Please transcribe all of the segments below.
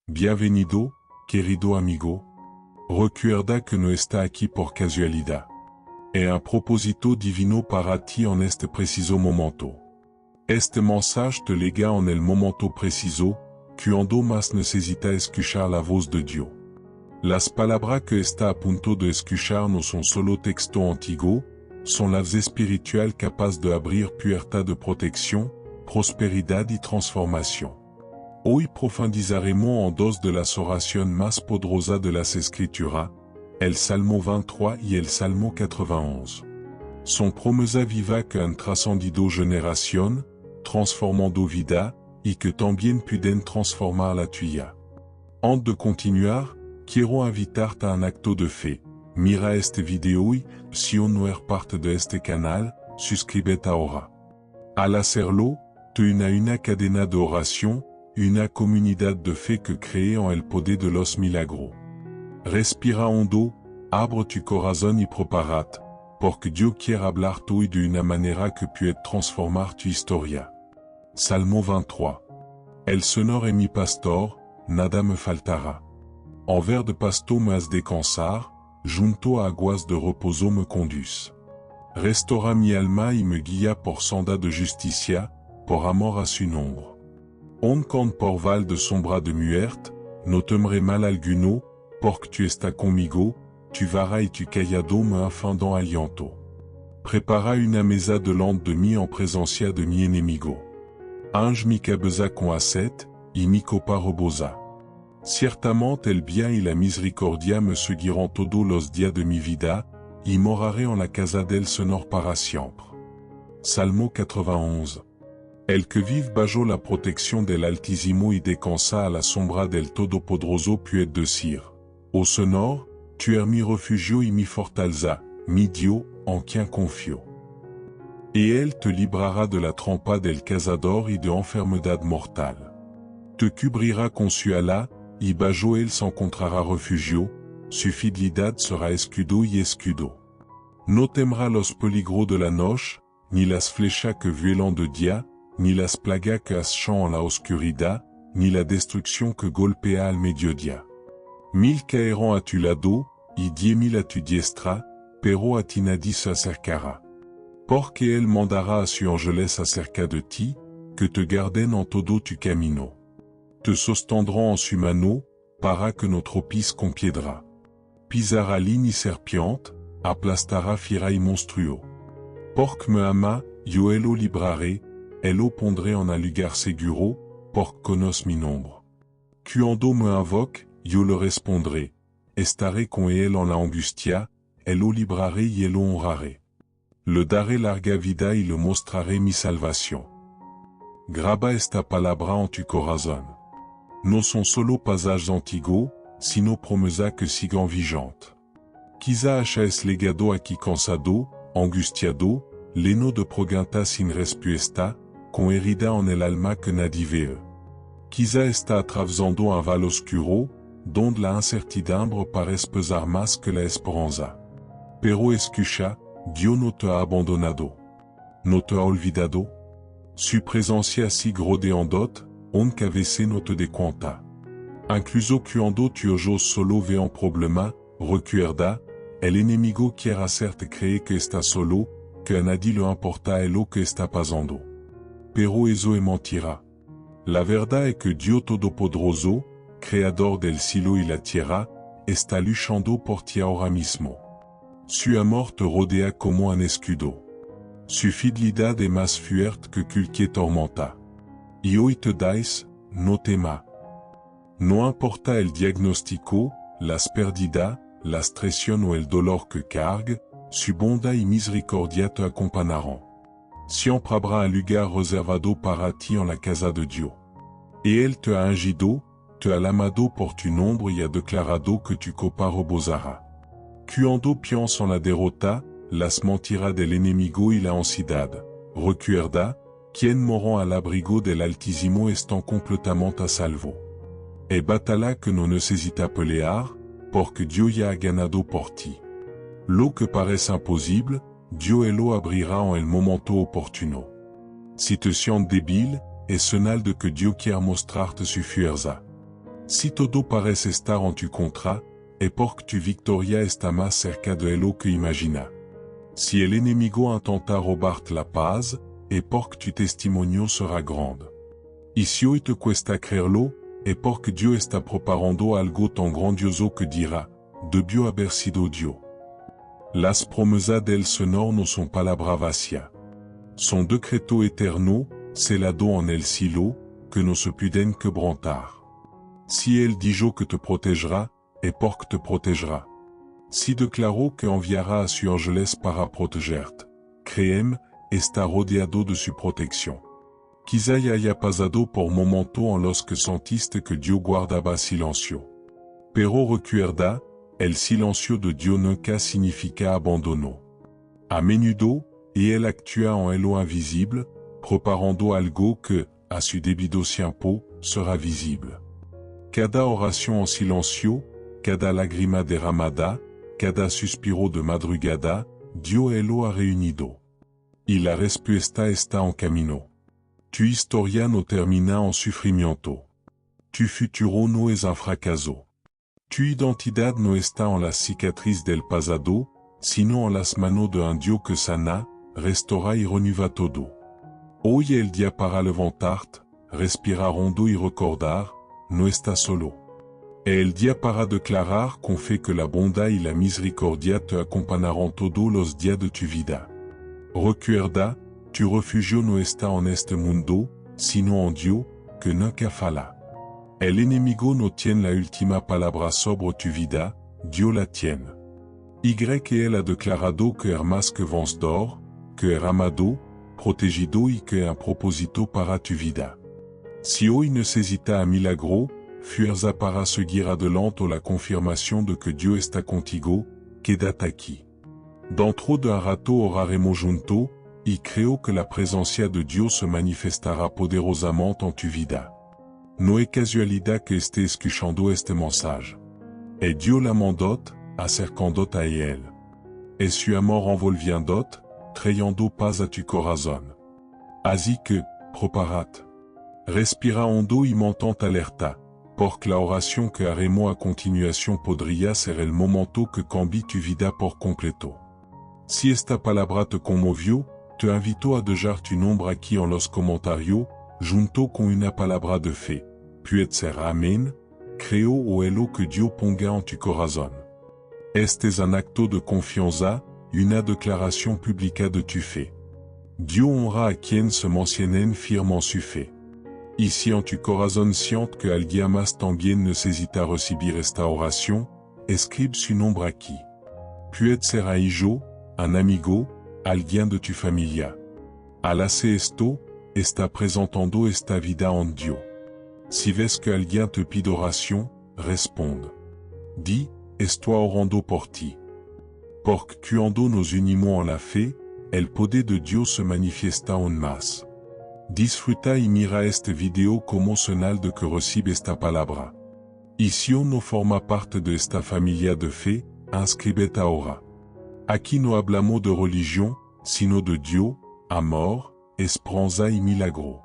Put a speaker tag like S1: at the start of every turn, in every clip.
S1: Bienvenido, querido amigo. Recuerda que no está aquí por casualidad. É un propósito divino para ti en este preciso momento. Este mensaje te lega en el momento preciso, cuando más necesita escuchar la voz de Dios. Las palabras que está a punto de escuchar no son solo texto antiguo, son la voz espiritual capaz de abrir puerta de protección, prosperidad y transformación. Hoy profundizaremos en dos de las oraciones más poderosas de las Escrituras, el Salmo 23 y el Salmo 91. Son promesa viva que han trascendido generación, transformando vida, y que también pueden transformar la tuya. Antes de continuar, quiero invitarte a un acto de fe. Mira este video y, si aún no eres parte de este canal, suscríbete ahora. Al hacerlo, te une a una cadena de oración, una comunidad de fe que cree en el poder de los milagros. Respira hondo, abre tu corazón y prepárate, porque Dios quiere hablarte hoy de una manera que puede transformar tu historia. Salmo 23. El Señor es mi pastor, nada me faltará. En verde pasto me has descansar, junto a aguas de reposo me conduce. Restaura mi alma y me guía por senda de justicia, por amor a su nombre. Onde por val de sombra de muerte, no temeré mal alguno, porque tu estás conmigo, tu vara y tu callado me infundan aliento. Prepara una mesa delante de mí en presencia de mi enemigo. Ange mi cabeza con aceite, y mi copa rebosa. Ciertamente el bien y la misericordia me seguirán todos los días de mi vida, y moraré en la casa del Señor para siempre. Salmo 91. El que vive bajo la protección del Altísimo y descansa a la sombra del Todopoderoso puede decir: Ô Señor, tu eres mi refugio y mi fortaleza, mi Dios, en quien confío. Et Él te librará de la trampa del cazador y de enfermedad mortal. Te cubrirá con su ala, y bajo Él se encontrará refugio, su fidelidad será escudo y escudo. No temerá los peligros de la noche, ni las flechas que vuelan de día, ni las plagas que acechan en la oscuridad, ni la destrucción que golpea al mediodía. 1000 caerán a tu lado, y 10.000 a tu diestra, pero a ti nadie se acercará. Porque Él mandará a su ángeles acerca de ti, que te garden en todo tu camino. Te sostendrán en su mano, para que no tropieces con piedra. Pisará ligne y serpiente, aplastará fiera y monstruo. Porque me ama, yo Él lo libraré, Él lo pondré en un lugar seguro, porque conoce mi nombre. Cuando me invoque, yo le respondré. Estaré con Él en la angustia, Él lo libraré y Él lo honraré. Le daré larga vida y le mostraré mi salvación. Graba esta palabra en tu corazón. No son solo pasajes antiguos, sino promesas que sigan vigentes. Quizá hayas legado aquí cansado, angustiado, lleno de preguntas sin respuesta, con herida en el alma que nadie ve. Quizá está atravesando un val oscuro, donde la incertidumbre parece pesar más que la esperanza. Pero escucha, Dios no te ha abandonado. No te ha olvidado. Su presencia sigue rodeándote, aunque a veces no te des cuenta. Incluso cuando tu ojos solo vean problema, recuerda, el enemigo quiere hacerte creer que estás solo, que a nadie le importa lo que está pasando. Pero eso es mentira. La verdad es que Dios Todopoderoso, creador del cielo y la tierra, está luchando por ti ahora mismo. Su amor te rodea como un escudo. Su fidelidad es más fuerte que cualquier tormenta. Y hoy te dice, no temas. No importa el diagnóstico, las pérdidas, la traición o el dolor que cargue, su bondad y misericordia te acompañarán. Siempre habrá un lugar reservado para ti en la casa de Dios. Et Él te ha ungido, te ha llamado por tu nombre y ha declarado que tu copa rebosará. Cuando piensas en la derrota, las mentiras del enemigo y la ansiedad, recuerda, quien moran al abrigo del Altísimo están completamente a salvo. Es batalla que no necesita pelear, porque Dios ya ha ganado por ti. Lo que parece imposible, Dios lo abrirá en el momento oportuno. Si te sientes débil, es señal de que Dios quiere mostrarte su fuerza. Si todo parece estar en tu contra, es porque tu victoria está más cerca de lo que imagina. Si el enemigo intenta robarte la paz, es porque tu testimonio sera grande. Y si hoy te cuesta creerlo, es porque Dios está preparando algo tan grandioso que dirá, debió haber sido Dios. Las promesas del Señor no son palabra vacía. Son decreto eterno, celado en el cielo, que no se pueden quebrantar. Si él dijo que te protegera, es porque te protegera. Si declaró que enviará a sus ángeles para protegerte, créeme, está rodeado de su protección. Quizá haya pasado por momento en los que sentiste que Dios guardaba silencio. Pero recuerda, el silencio de Dios nunca significa abandono. A menudo, él actúa en lo invisible, preparando algo que, a su debido tiempo, sera visible. Cada oración en silencio, cada lágrima derramada, cada suspiro de madrugada, Dios lo ha reunido. Y la respuesta está en camino. Tu historia no termina en sufrimiento. Tu futuro no es un fracaso. Tu identidad no está en las cicatrices del pasado, sino en las manos de un Dios que sana, restaura y renueva todo. Hoy el día para levantarte, respirar hondo y recordar, no estás solo. Es el día para declarar con fe que la bondad y la misericordia te acompañarán todos los días de tu vida. Recuerda, tu refugio no está en este mundo, sino en Dios, que nunca falla. El enemigo no tiene la última palabra sobre tu vida, Dios la tiene. Él ha declarado que eres más que vencedor, que eres amado, protegido y que hay un propósito para tu vida. Si hoy necesitas un milagro, fuerza para seguir adelante la confirmación de que Dios está contigo, quédate aquí. Dentro de un rato oraremos juntos, y creo que la presencia de Dios se manifestará poderosamente en tu vida. No es casualidad que estés escuchando este mensaje. Es Dios la mandot, acercándote a Él. Es su amor envolviéndote, trayendo paz a tu corazón. Así que, prepárate. Respira hondo y mantente alerta, porque la oración que haremos a continuación podría ser el momento que cambie tu vida por completo. Si esta palabra te conmovió, te invito a dejar tu nombre aquí en los comentarios, junto con una palabra de fe. Puede ser amén, creo o es lo que Dios ponga en tu corazón. Este es un acto de confianza, una declaración pública de tu fe. Dios honra a quien se mantienen firme en su fe. Y si en tu corazón sientes que alguien más también necesita recibir esta oración, escribe su nombre aquí. Puede ser un hijo, un amigo, alguien de tu familia. Al hacer esto, está presentando esta vida en Dios. Si ves que alguien te pide oración, responde. Di, estoy orando por ti. Porque cuando nos unimos en la fe, el poder de Dios se manifiesta aún más. Disfruta y mira este video como señal de que recibe esta palabra. Y si no forma parte de esta familia de fe, inscríbete ahora. Aquí no hablamos de religión, sino de Dios, amor, esperanza y milagro.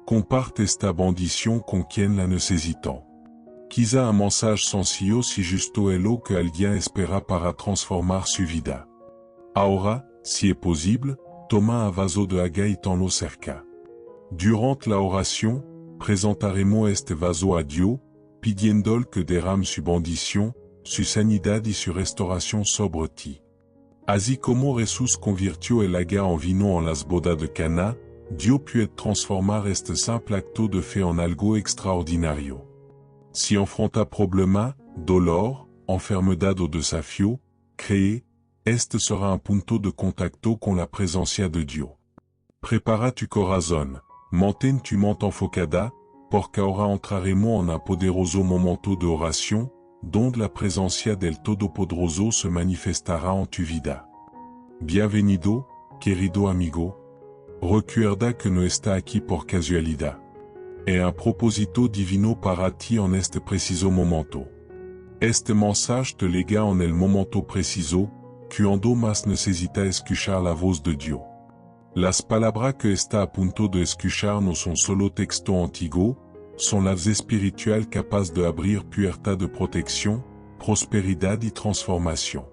S1: Comparte esta bendición con quien la necesita. Quizá un mensaje sencillo si justo es lo que alguien espera para transformar su vida. Ahora, si es posible, toma un vaso de agua y tenlo cerca. Durante la oración, presentaremos este vaso a Dios, pidiéndole que derrame su bendición, su sanidad y su restauración sobre ti. Así como Jesús convirtió el agua en vino en las bodas de Cana, Dios puede transformar este simple acto de fe en algo extraordinario. Si enfrenta problema, dolor, enfermedad o desafío, cree, este será un punto de contacto con la presencia de Dios. Prepara tu corazón, mantén tu mente enfocada, porque ahora entraremos en un poderoso momento de oración, donde la presencia del Todopoderoso se manifestará en tu vida. Bienvenido, querido amigo. Recuerda que no está aquí por casualidad. Es un propósito divino para ti en este preciso momento. Este mensaje te llega en el momento preciso, cuando más necesita escuchar la voz de Dios. Las palabras que está a punto de escuchar no son solo texto antiguo, son la voz espiritual capaz de abrir puerta de protección, prosperidad y transformación.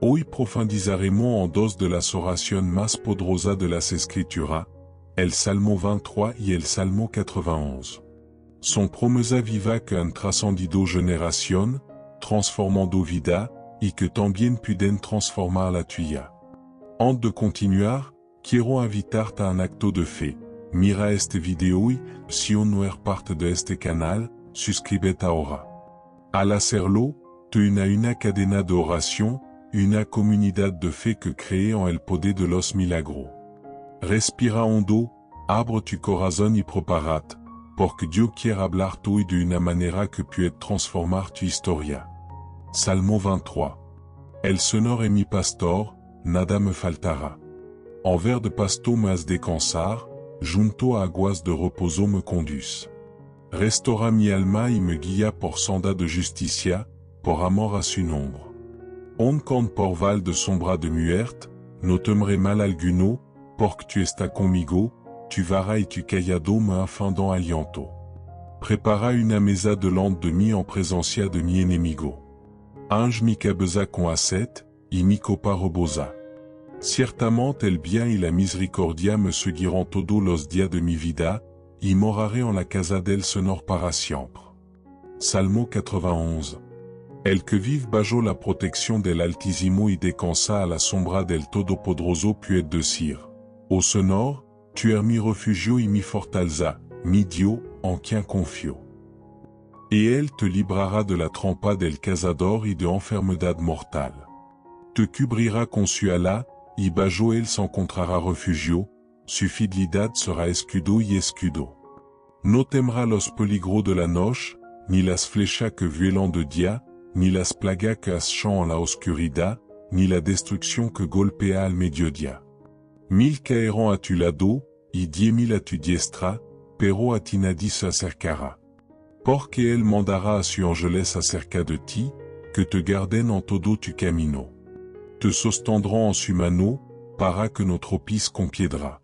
S1: Hoy profundizaremos en dos de las oraciones más poderosas de las Escrituras, el Salmo 23 y el Salmo 91. Son promesa viva que han trascendido generación, transformando vida, y que también pueden transformar la tuya. Antes de continuar, quiero invitarte a un acto de fe. Mira este video y, si aún no eres parte de este canal, suscríbete ahora. Al hacerlo, te une a una cadena de oración, una comunidad de fe que cree en el poder de los milagros. Respira hondo, abre tu corazón y prepárate, porque Dios quiere hablarte hoy de una manera que puede transformar tu historia. Salmo 23. El Señor es mi pastor, nada me faltará. En verde pasto me has descansar, junto a aguas de reposo me conduce. Restaura mi alma y me guía por senda de justicia, por amor a su nombre. Aunque por val de sombra de muerte, no temeré mal alguno, porque tu estás conmigo, tu vara y tu callado me infundan aliento. Prepara una mesa delante de mí en presencia de mi enemigo. Ange mi cabeza con aceite, y mi copa rebosa. Ciertamente el bien y la misericordia me seguirán todos los días de mi vida, y moraré en la casa del Señor para siempre. Salmo 91. El que vive bajo la protección del Altísimo y descansa a la sombra del Todopoderoso puede decir: Ô Señor, tu eres mi refugio y mi fortaleza, mi Dios, en quien confío. Et Él te librará de la trampa del cazador y de enfermedad mortal. Te cubrirá con su ala, y bajo Él s'encontrará refugio, su fidelidad será escudo y escudo. No temerá los peligros de la noche, ni las flechas que vuelan de día, ni las plagas que acechan en la oscuridad, ni la destrucción que golpea al mediodía. 1000 caerán a tu lado, y 10,000 a tu diestra, pero a ti nadie se acercará. Porque Él mandará a su ángeles acerca de ti, que te garden en todo tu camino. Te sostendrán en su mano, para que no tropieces con piedra.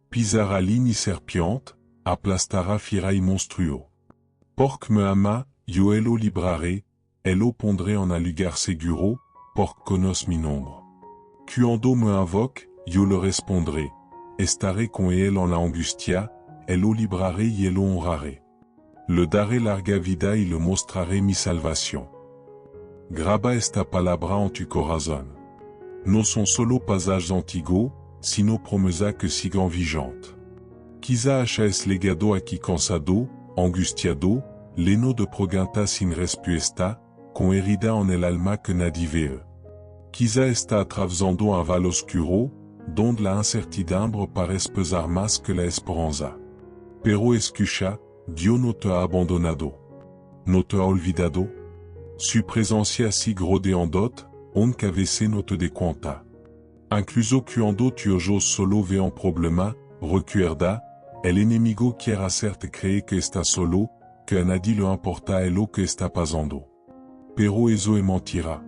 S1: Pisará lin y serpiente, aplastará fiera y monstruo. Porque me ama, yo Él lo libraré, Él lo pondré en un lugar seguro, porque conoce mi nombre. Cuando me invoque, yo le respondré. Estaré con Él en la angustia, Él lo libraré y Él lo honraré. Le daré larga vida y le mostraré mi salvación. Graba esta palabra en tu corazón. No son solo pasajes antiguos, sino promesas que sigan vigentes. Quizá hayas legado aquí cansado, angustiado, lleno de preguntas sin respuesta, con herida en el alma que nadie ve. Quizá está atravesando un val oscuro, donde la incertidumbre parece pesar más que la esperanza. Pero escucha, Dios no te ha abandonado. No te ha olvidado. Su presencia sigue rodeándote, aunque a veces no te des cuenta. Incluso cuando tu ojos solo ve un problema, recuerda, el enemigo quiere hacerte creer que estás solo, que a nadie le importa lo que está pasando. Pero eso es mentira.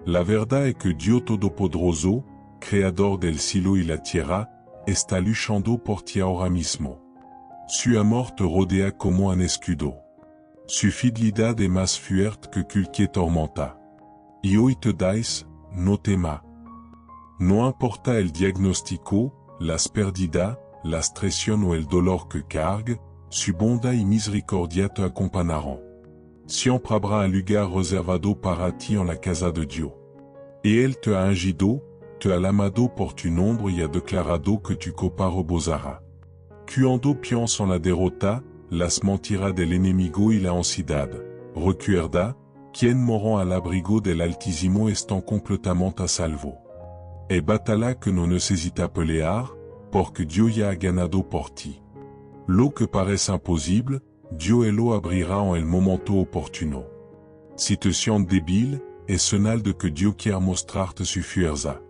S1: La verdad es que Dios Todopoderoso, creador del cielo y la tierra, está luchando por ti ahora mismo. Su amor te rodea como un escudo. Su fidelidad es más fuerte que cualquier tormenta. Y hoy te dais, no temas. No importa el diagnóstico, las pérdidas, la traición o el dolor que cargue, su bondad y misericordia te acompañarán. Siempre habrá un lugar reservado para ti en la casa de Dios. Et Él te ha ungido, te ha llamado por tu nombre y ha declarado que tu copa rebosará. Cuando piensa en la derrota, las mentiras del enemigo y la ansiedad, recuerda, quien moran al abrigo del Altísimo están completamente a salvo. Es batalla que no necesita pelear, porque Dios ya ha ganado por ti. Lo que parece imposible, Dios lo abrirá en el momento oportuno. Si te sientes débil, es señal de que Dios quiere mostrarte su fuerza.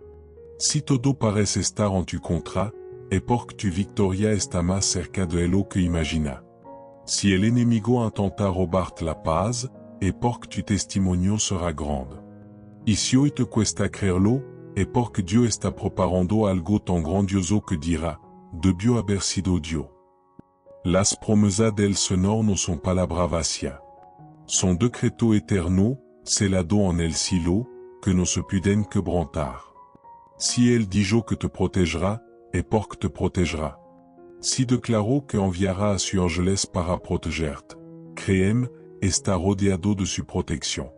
S1: Si todo parece estar en tu contra, es porque tu victoria está más cerca de lo que imagina. Si el enemigo intenta robarte la paz, es porque tu testimonio será grande. Y si hoy te cuesta creerlo, es porque Dios está preparando algo tan grandioso que dirá, debió haber sido Dios. Las promesas del Señor no son palabra vacía. Son decreto eterno, celado en el cielo, que no se pueden quebrantar. Si él dijo que te protegera, es porque te protegera. Si declaró que enviará a sus ángeles para protegerte, créeme, está rodeado de su protección.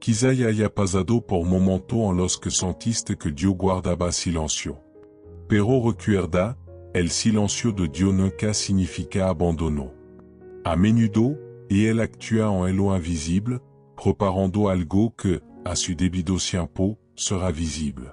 S1: Quizá haya pasado por momento en los que sentiste que Dios guardaba silencio. Pero recuerda, el silencio de Dios nunca significa abandono. A menudo, él actúa en lo invisible, preparando algo que, a su debido tiempo, sera visible.